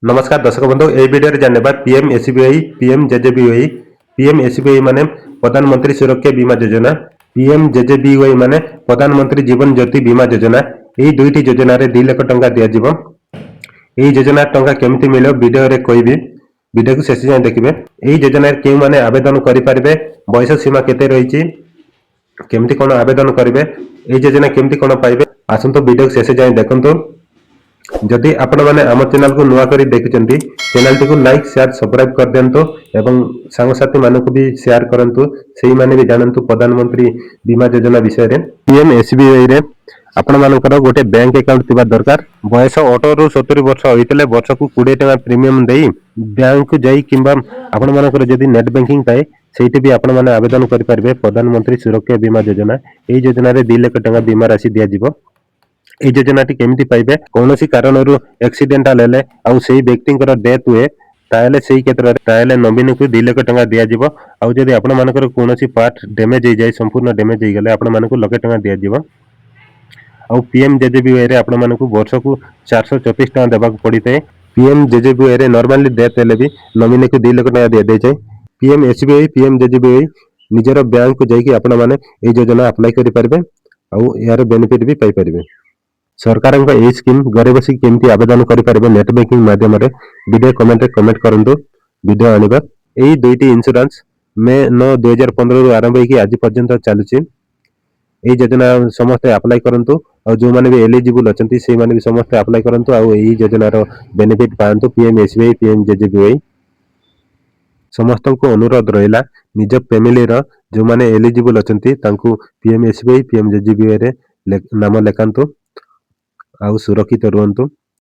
नमस्कार दर्शक बंधु ए वीडियो रे जानबा PM SBI PM JJBY PM SBI माने प्रधानमंत्री सुरक्षा बीमा योजना पीएम जेजेबीवाई माने प्रधानमंत्री जीवन ज्योति बीमा योजना एही दुईटी योजना रे 2 लाख टंका दिया जिवो। एही योजना टंका केमिति मिलो वीडियो रे कहबी वीडियो को शेष जाय देखिबे। एही योजना रे केउ माने आवेदन करि पारबे बयस सीमा केते रहिछि केमिति कोन आवेदन करिवे एही योजना केमिति कोन पाइबे आसंतो वीडियो को शेष जाय देखंतो। जदि आपण माने आम चैनल को नुआ करी देखिचंती चैनल टी को लाइक शेयर सब्सक्राइब कर देंतो एवं सांगसाथी मानक भी शेयर करंतु सेही माने भी जानंतु प्रधानमंत्री बीमा योजना विषय रे। पीएम एसबीआई रे आपण मानकर गोटे बैंक अकाउंट थिबा दरकार बयस 18 रु 70 वर्ष होइतले वर्ष को 20 टका प्रीमियम देई बैंक जाई किंबा आपण मानकर जदि नेट बैंकिंग पाए सेठी भी आपण माने आवेदन करि परबे प्रधानमंत्री सुरक्षा बीमा योजना। एही योजना रे 2 लाख टका बीमा राशि दिया जिवो। এই যোজনাটি কেমিতি পাইবে কোনসি কারণରୁ এক্সিডেন্টাল হেলে ଆଉ ସେଇ ବ୍ୟକ୍ତିଙ୍କର ଡେଥ୍ ହୁଏ ତାହେଲେ ସେଇ କ୍ଷେତ୍ରରେ ତାହେଲେ ନୋମିନିକୁ 2 ଲାख ଟଙ୍କା ଦିଆଯିବ। ଆଉ ଯଦି ଆପଣ ମାନଙ୍କର କୌଣସି ପାର୍ଟ ଡ୍ୟାମେଜ ହେଇଯାଏ ସମ୍ପୂର୍ଣ୍ଣ ଡ୍ୟାମେଜ ହେଇଗଲେ ଆପଣ ମାନଙ୍କୁ ଲକ୍ଷେ ଟଙ୍କା ଦିଆଯିବ। ଆଉ ପିଏମ୍ जेजेबीवाई ରେ ଆପଣ ମାନଙ୍କୁ ବର୍ଷକୁ 434 ଟଙ୍କା ଦେବାକୁ ପଡିଥାଏ। ପିଏମ୍ जेजेबीवाई ରେ ନର୍ମାଲି ଡେଥ୍ ହେଲେ ବି ନୋମିନିକୁ 2 ଲାख ଟଙ୍କା ଦିଆ ଦେଇଥାଏ। ପିଏମ୍ एसबीआई ପିଏମ୍ जेजेबीवाई ନିଜର ବ୍ୟାଙ୍କକୁ ଯାଇକି ଆପଣ ମାନେ এই ଯୋଜନା ଆପ୍ଲାଏ କରିପାରିବେ ଆଉ ଏହାର ବେନିଫିଟ ବି ପାଇ परिबे। सरकार ए स्कीम घरे बस केमती आवेदन करें नेट बैंकिंग माध्यम वीडियो कमेंट करूँ वीडियो आनिबा। यही दुईटी इंश्योरेंस मे 9 2015 आरंभ होगी आज पर्यंत चलुची। यही योजना समस्ते अप्लाई करूँ और जो मैंने भी एलिजिबल अच्छा से भी समस्ते अप्लाई करूँ और यही योजनार बेनिफिट पातु। पीएम एसबीआई पीएम जेजेबीवाई समस्त को अनुरोध रहा निज फैमिली जो मैंने एलिजिबल अच्छा पीएम एसबीआई पीएम जेजेबीवाई नाम लेखातु आउ सुरक्षित रुहतु।